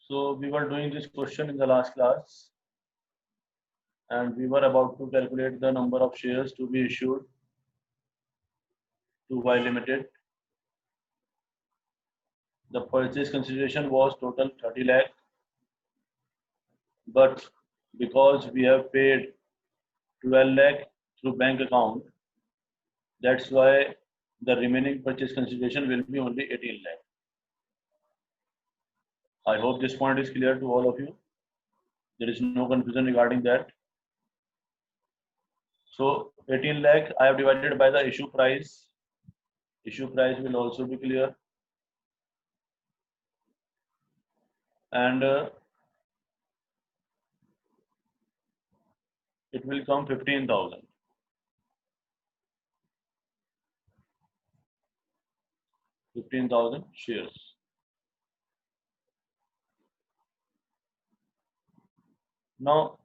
So we were doing this question in the last class, and we were about to calculate the number of shares to be issued to Y Limited. The purchase consideration was total 30 lakh, but because we have paid 12 lakh through bank account, that's why the remaining purchase consideration will be only 18 lakh. I hope this point is clear to all of you. There is no confusion regarding that. So 18 lakh I have divided by the issue price. Issue price will also be clear. And it will come 15,000. 15,000 shares. Now,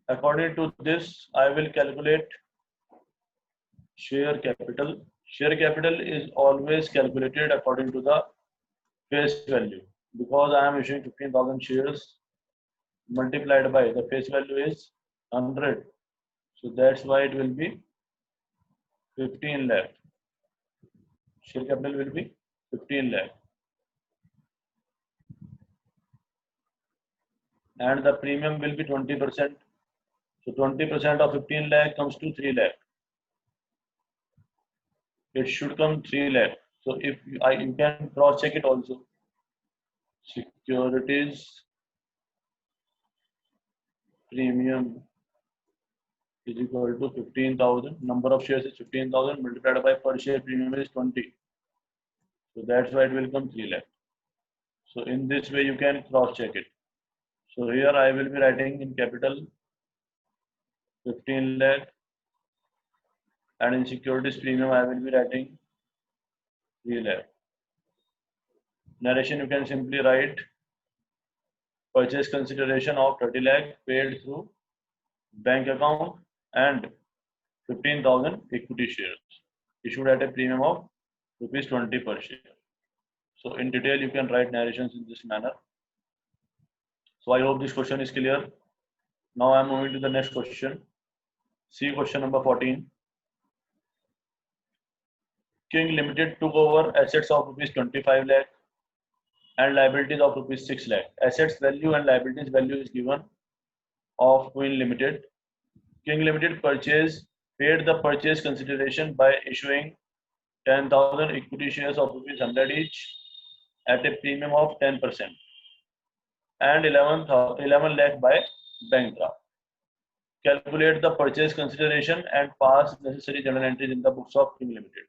according to this, I will calculate share capital. Share capital is always calculated according to the face value. Because I am issuing 15,000 shares multiplied by the face value is 100. So that's why it will be 15 lakh. Share capital will be 15 lakh. And the premium will be 20%. So 20% of 15 lakh comes to 3 lakh. It should come 3 lakh. So if you can cross check it also. Securities premium is equal to 15,000. Number of shares is 15,000 multiplied by per share premium is 20. So that's why it will come 3 lakh. So in this way you can cross check it. So here I will be writing in capital 15 lakh, and in securities premium I will be writing 3 lakh. Narration you can simply write purchase consideration of 30 lakh paid through bank account and 15,000 equity shares issued at a premium of ₹20 per share. So in detail you can write narrations in this manner. So I hope this question is clear. Now I am moving to the next question. See question number 14. King Limited took over assets of ₹25 lakh and liabilities of ₹6 lakh. Assets value and liabilities value is given of Queen Limited. King Limited paid the purchase consideration by issuing 10,000 equity shares of ₹100 each at a premium of 10% and 11 lakh by bank draft. Calculate the purchase consideration and pass necessary journal entries in the books of King Limited.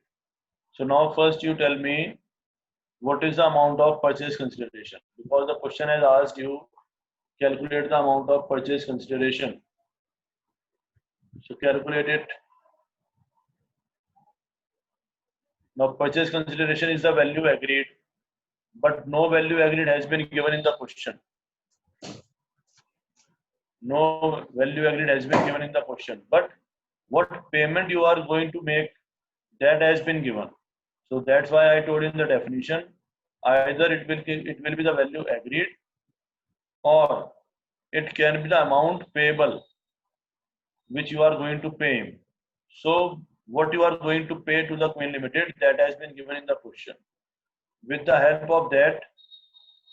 So now first you tell me what is the amount of purchase consideration, because the question has asked you calculate the amount of purchase consideration. So calculate it. Now purchase consideration is the value agreed, but no value agreed has been given in the question. No value agreed has been given in the question, but what payment you are going to make, that has been given. So that's why I told in the definition, either it will be the value agreed or it can be the amount payable which you are going to pay him. So what you are going to pay to the Queen Limited, that has been given in the question. With the help of that,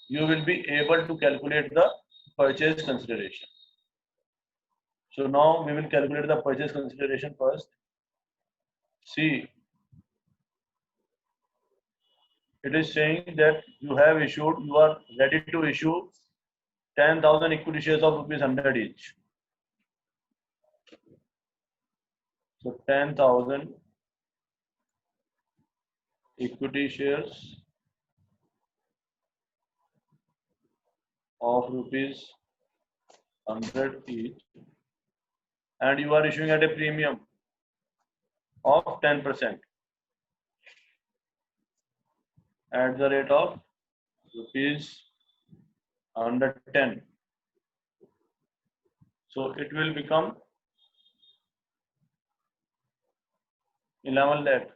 you will be able to calculate the purchase consideration. So now we will calculate the purchase consideration first. See, it is saying that you are ready to issue 10,000 equity shares of ₹100 each. So 10,000 equity shares of ₹100 each, and you are issuing at a premium of 10% at the rate of ₹110. So it will become 11 lakh.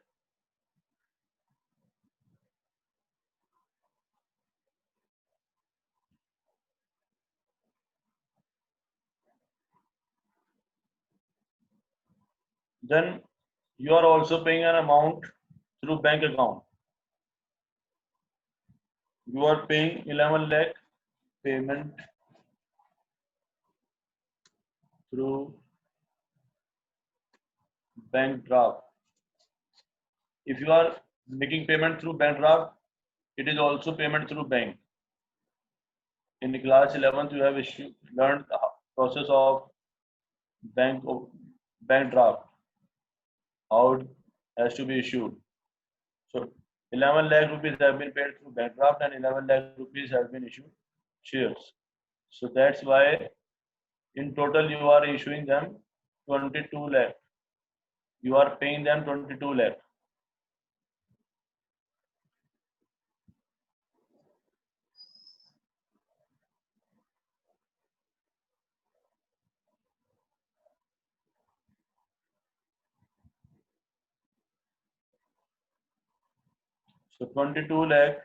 Then you are also paying an amount through bank account. You are paying 11 lakh payment through bank draft. If you are making payment through bank draft, it is also payment through bank. In class 11th, you have learned the process of bank bank draft, how it has to be issued. So 11 lakh rupees have been paid through bank draft and 11 lakh rupees have been issued shares. So that's why in total you are issuing them 22 lakh. You are paying them 22 lakh. So 22 lakh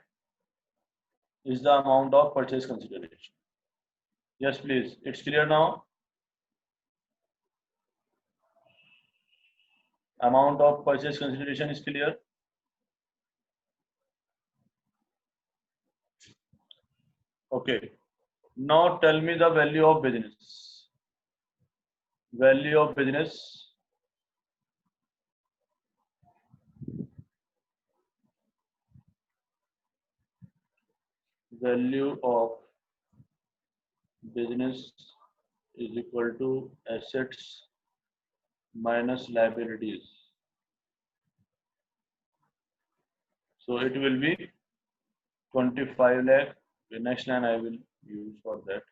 is the amount of purchase consideration. Yes, please. It's clear now. Amount of purchase consideration is clear. Okay. Now tell me the value of business. Value of business. Value of business is equal to assets minus liabilities. So it will be 25 lakh. The next line I will use for that.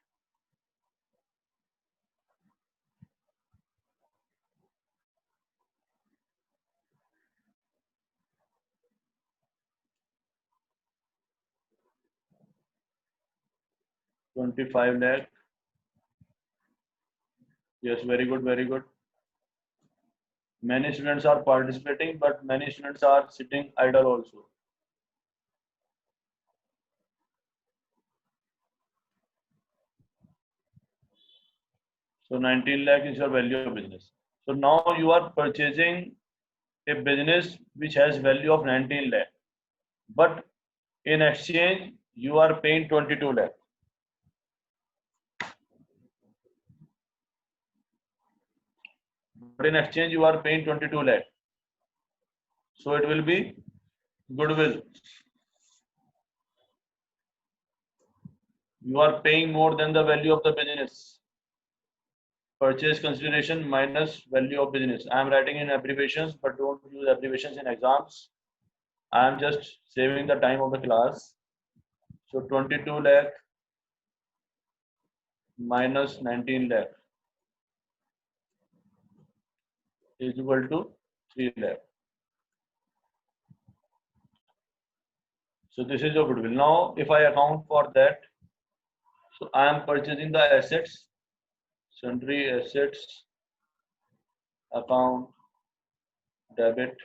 $25 lakh. Yes, very good, very good. Many students are participating, but many students are sitting idle also. So 19 lakh is your value of business. So now you are purchasing a business which has value of 19 lakh, but in exchange you are paying 22 lakh. But in exchange you are paying 22 lakh. So it will be goodwill. You are paying more than the value of the business. Purchase consideration minus value of business. I am writing in abbreviations, but don't use abbreviations in exams. I am just saving the time of the class. So 22 lakh minus 19 lakh is equal to 3 lakh. So this is your goodwill. Now, if I account for that, so I am purchasing the assets, sundry assets, account, debit,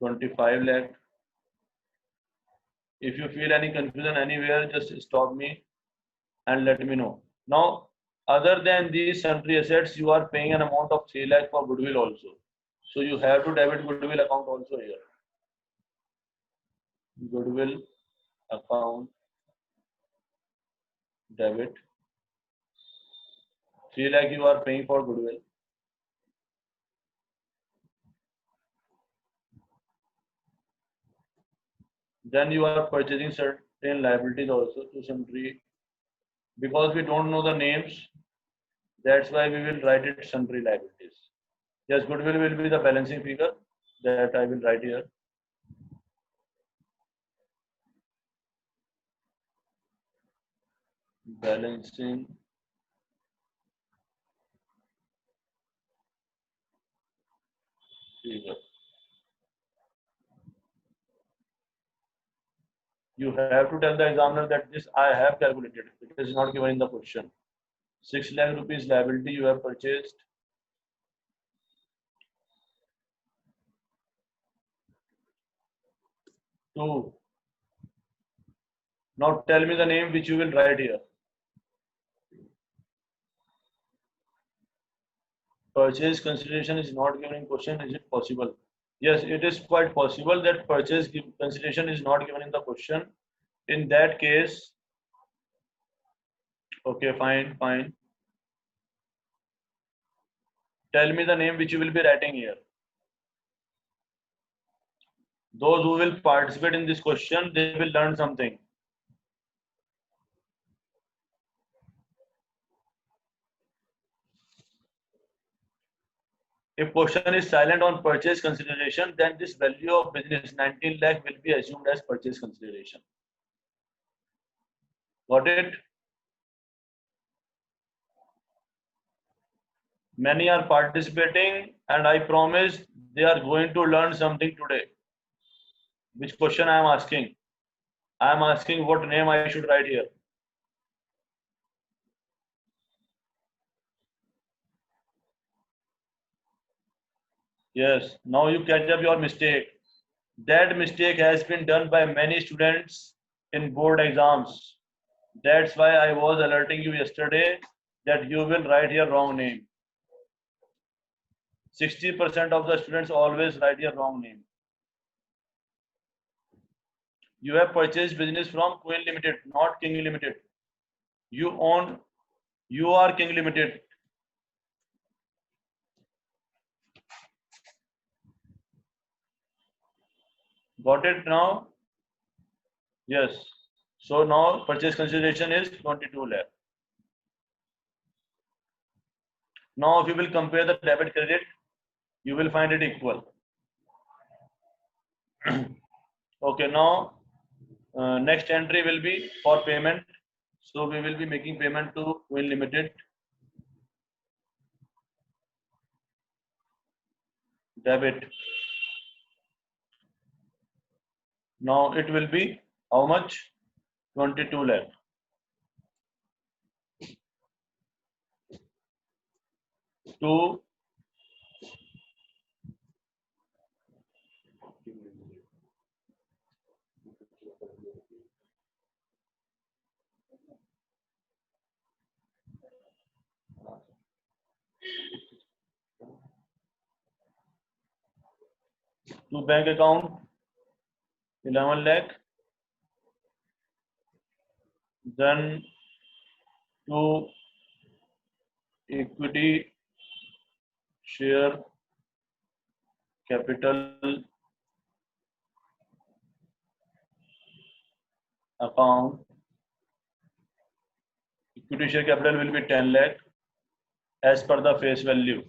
25 lakh. If you feel any confusion anywhere, just stop me and let me know. Now, other than these sundry assets, you are paying an amount of 3 lakh for goodwill also. So you have to debit goodwill account also here. Goodwill account, debit. 3 lakh you are paying for goodwill. Then you are purchasing certain liabilities also to sundry. Because we don't know the names, that's why we will write it sundry liabilities. Yes, goodwill will be the balancing figure that I will write here. Balancing figure. You have to tell the examiner that this I have calculated. It is not given in the question. 6 lakh rupees liability you have purchased. Two. Now tell me the name which you will write here. purchase consideration is not given in question. Is it possible? Yes, it is quite possible that purchase consideration is not given in the question. In that case, okay, fine. Tell me the name which you will be writing here. Those who will participate in this question, they will learn something. If question is silent on purchase consideration, then this value of business 19 lakh will be assumed as purchase consideration. Got it? Many are participating, and I promise they are going to learn something today. Which question I am asking? I am asking what name I should write here. Yes, now you catch up your mistake. That mistake has been done by many students in board exams. That's why I was alerting you yesterday that you will write your wrong name. 60% of the students always write your wrong name. You have purchased business from Queen Limited, not King Limited. You are King Limited. Got it now? Yes. So now purchase consideration is 22 lakh. Now if you will compare the debit credit, you will find it equal. Okay, now next entry will be for payment. So we will be making payment to Queen Limited. Debit. Now it will be how much? 22 lakh. To bank account 11 lakh, then to equity share capital account. Equity share capital will be 10 lakh as per the face value.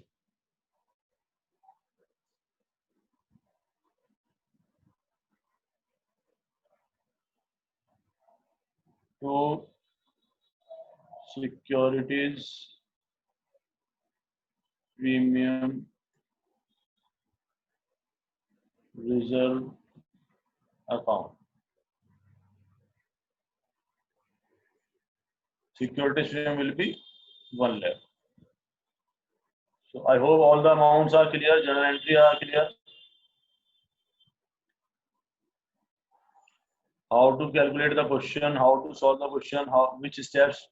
To securities premium reserve account. Securities premium will be 1 lakh. So I hope all the amounts are clear, journal entry are clear. How to calculate the question, how to solve the question, which steps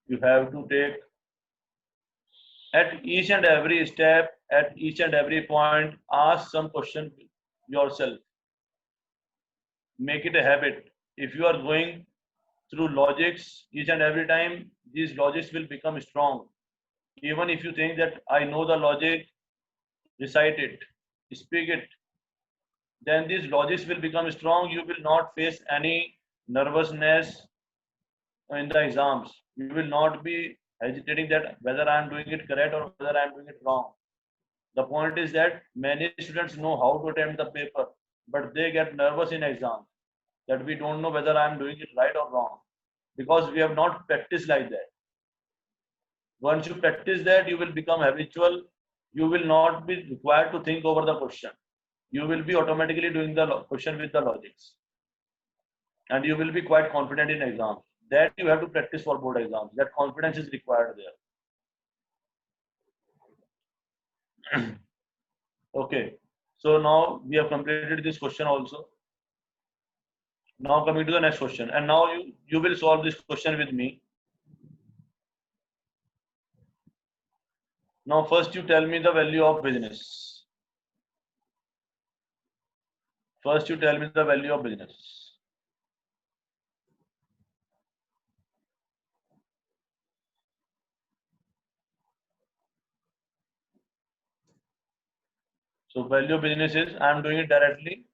you have to take. At each and every step, at each and every point, ask some question yourself. Make it a habit. If you are going through logics each and every time, these logics will become strong. Even if you think that I know the logic, recite it, speak it, then these logics will become strong. You will not face any nervousness in the exams. You will not be hesitating that whether I am doing it correct or whether I am doing it wrong. The point is that many students know how to attempt the paper, but they get nervous in exams that we don't know whether I am doing it right or wrong because we have not practiced like that. Once you practice that, you will become habitual. You will not be required to think over the question. You will be automatically doing the question with the logics. And you will be quite confident in exams. That you have to practice for board exams. That confidence is required there. Okay. So now we have completed this question also. Now coming to the next question. And now you will solve this question with me. Now first you tell me the value of business. First you tell me the value of business. So value of business is, I am doing it directly.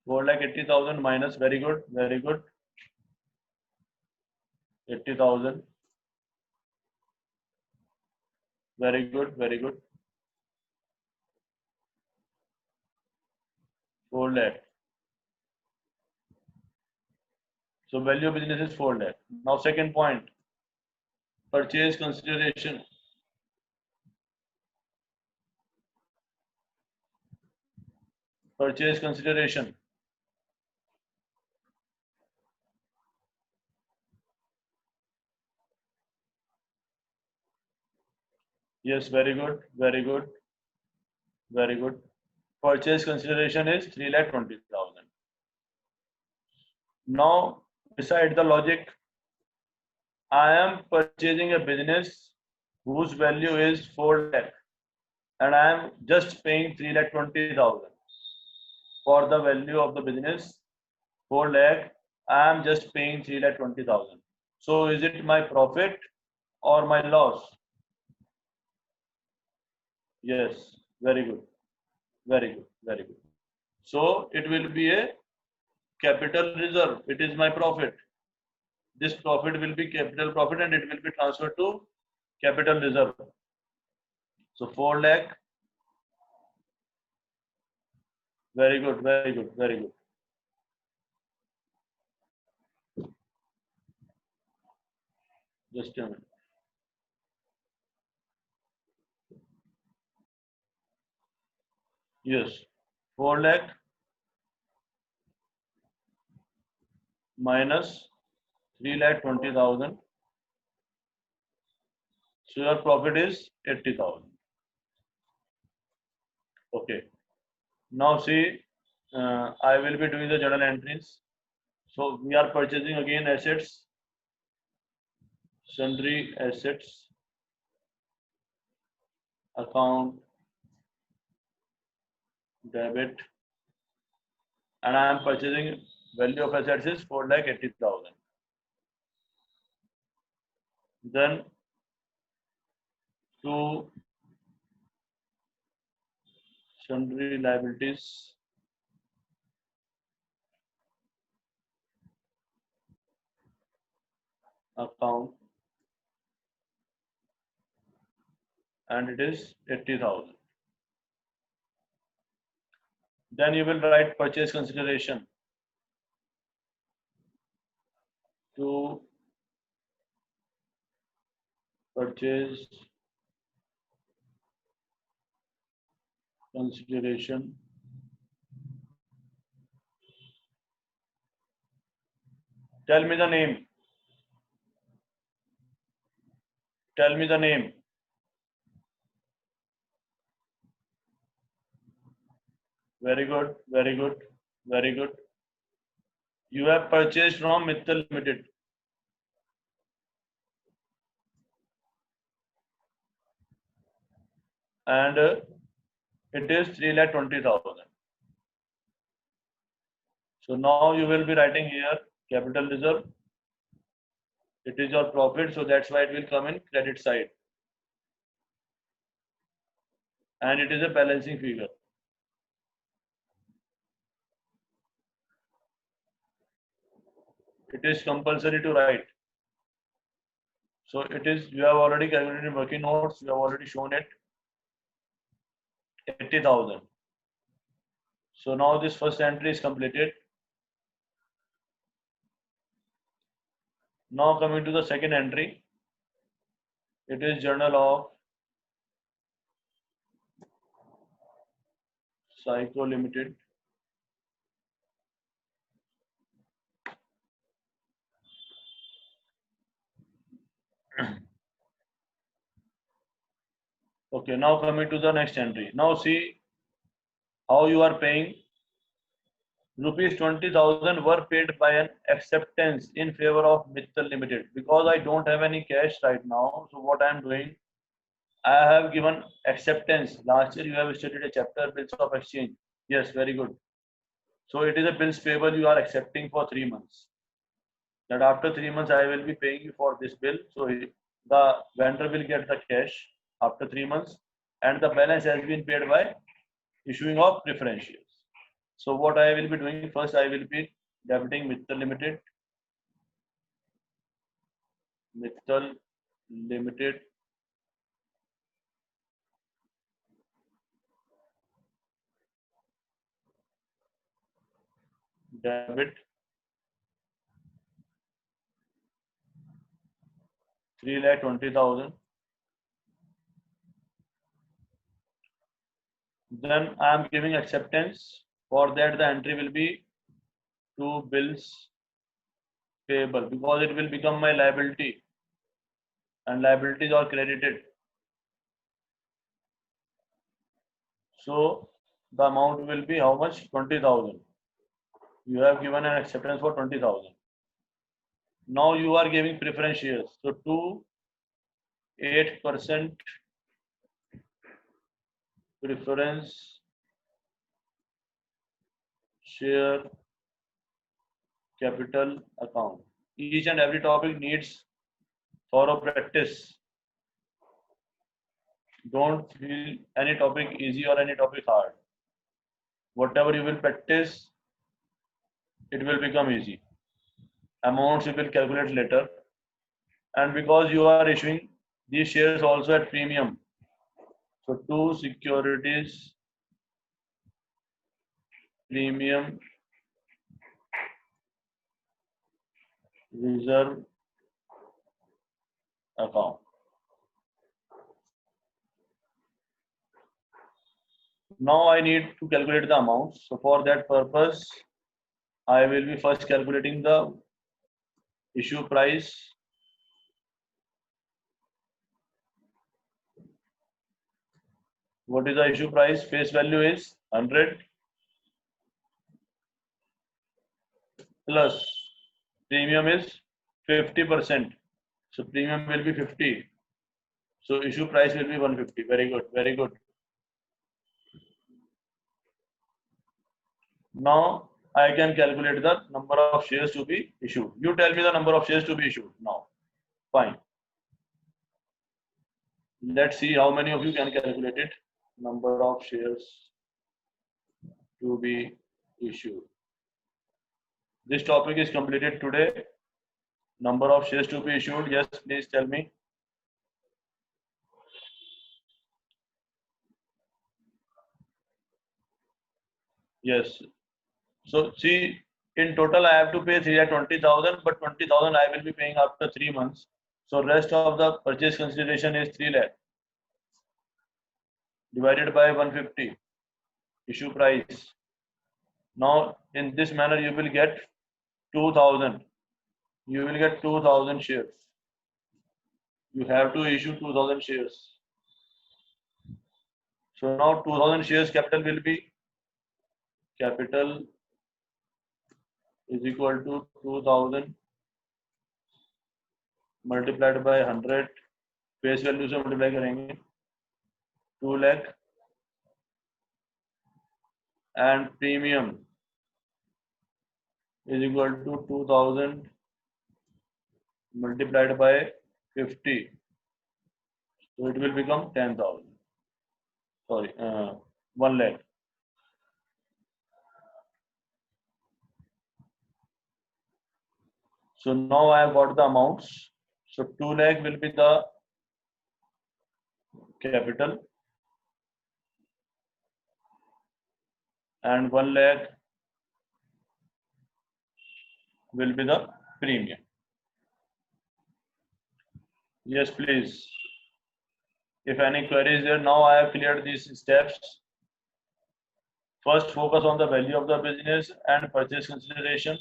4,80,000 minus, very good, very good. 80,000. Very good, very good. 4 lakh. So value of business is 4 lakh. Now second point, purchase consideration. Purchase consideration. Yes, very good, very good, very good. Purchase consideration is 3,20,000. Now, beside the logic, I am purchasing a business whose value is 4 lakh and I am just paying 3,20,000 for the value of the business 4 lakh. I am just paying 3,20,000. So is it my profit or my loss? Yes, very good, very good, very good. So it will be a capital reserve. It is my profit. This profit will be capital profit and it will be transferred to capital reserve. So 4 lakh. Very good, very good, very good. Just a minute. Yes, 4 lakh minus 3,20,000. So your profit is 80,000. Okay. Now see, I will be doing the journal entries. So we are purchasing again assets, sundry assets, account, debit, and I am purchasing value of assets is 4,80,000. Then to sundry liabilities, account, and it is 80,000. Then you will write purchase consideration to purchase consideration tell me the name. Tell me the name. Very good, very good, very good. You have purchased from Mittal Limited. And it is 3,20,000. So now you will be writing here capital reserve. It is your profit, so that's why it will come in credit side. And it is a balancing figure. It is compulsory to write. So it is, you have already calculated working notes, you have already shown it. 80,000. So now this first entry is completed. Now coming to the second entry, it is Journal of Psycho Limited. Okay, now coming to the next entry. Now see how you are paying. Rupees 20,000 were paid by an acceptance in favor of Mittal Limited. Because I don't have any cash right now, so what I am doing, I have given acceptance. Last year you have studied a chapter bills of exchange. Yes, very good. So it is a bills payable you are accepting for 3 months. That after 3 months I will be paying you for this bill. So the vendor will get the cash after 3 months, and the balance has been paid by issuing of preference shares. So what I will be doing first, I will be debiting Mittal Limited. Mittal Limited debit 3,20,000. Then I am giving acceptance. For that the entry will be to bills payable, because it will become my liability, and liabilities are credited. So the amount will be how much? 20,000. You have given an acceptance for 20,000. Now you are giving preference shares. So 8% preference share capital account. Each and every topic needs thorough practice. Don't feel any topic easy or any topic hard. Whatever you will practice, it will become easy. Amounts you will calculate later. And because you are issuing these shares also at premium, so 2 securities premium reserve account. Now I need to calculate the amounts. So for that purpose, I will be first calculating the issue price. What is the issue price? Face value is 100 plus premium is 50%. So premium will be 50. So issue price will be 150. Very good. Very good. Now I can calculate the number of shares to be issued. You tell me the number of shares to be issued now. Fine. Let's see how many of you can calculate it. Number of shares to be issued. This topic is completed today. Number of shares to be issued. Yes, please tell me. Yes. So see, in total I have to pay 3,20,000, but 20,000 I will be paying after 3 months. So rest of the purchase consideration is 3 lakh divided by 150 issue price. Now in this manner you will get 2,000. You will get 2,000 shares. You have to issue 2,000 shares. So now 2,000 shares capital will be, capital is equal to 2,000 multiplied by 100. Face value से multiply करेंगे 2 lakh and premium is equal to 2,000 multiplied by 50, so it will become 10,000. Sorry, 1 lakh. So now I have got the amounts. So 2 lakh will be the capital and 1 lakh will be the premium. Yes, please. If any query is there, now I have cleared these steps. First, focus on the value of the business and purchase consideration.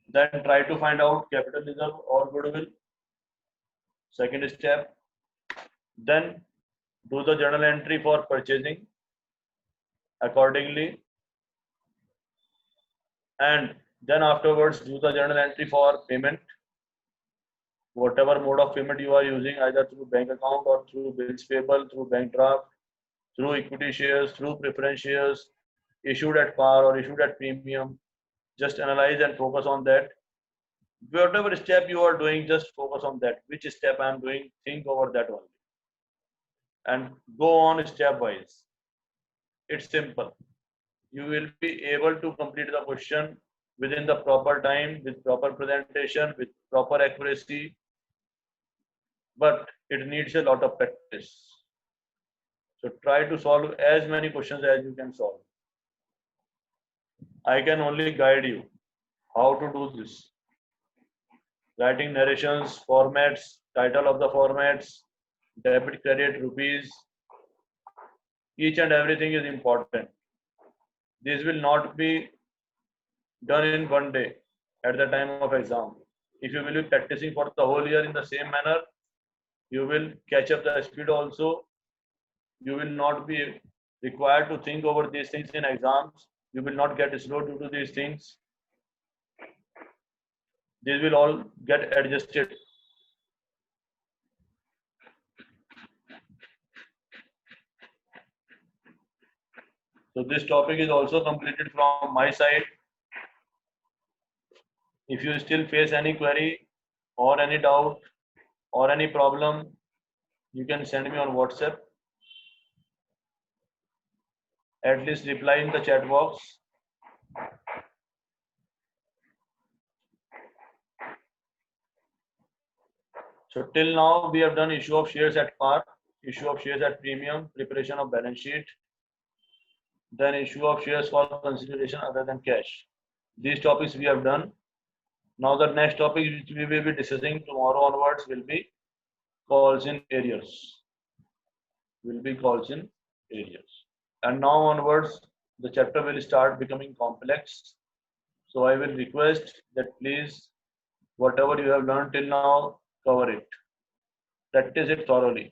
Then try to find out capital reserve or goodwill. Second step. Then do the journal entry for purchasing accordingly. And then afterwards do the journal entry for payment. whatever mode of payment you are using, either through bank account or through bills payable, through bank draft, through equity shares, through preference shares, issued at par or issued at premium. Just analyze and focus on that. Whatever step you are doing, just focus on that. Which step I am doing, think over that only. And go on step wise. It's simple. You will be able to complete the question within the proper time, with proper presentation, with proper accuracy, but it needs a lot of practice. So try to solve as many questions as you can solve. I can only guide you how to do this. Writing narrations, formats, title of the formats, debit, credit, rupees, each and everything is important. This will not be done in one day at the time of exam. If you will be practicing for the whole year in the same manner, you will catch up the speed also. You will not be required to think over these things in exams. You will not get slow due to these things. These will all get adjusted. So this topic is also completed from my side. If you still face any query or any doubt or any problem, you can send me on WhatsApp. At least reply in the chat box. So till now we have done issue of shares at par, issue of shares at premium, preparation of balance sheet, then issue of shares for consideration other than cash. These topics we have done. Now the next topic which we will be discussing tomorrow onwards will be calls in arrears. And now onwards the chapter will start becoming complex. So I will request that please whatever you have learned till now, cover it. Practice it thoroughly.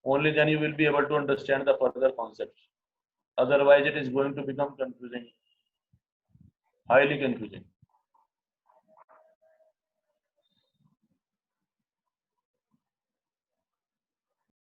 Only then you will be able to understand the further concepts. Otherwise it is going to become confusing, highly confusing.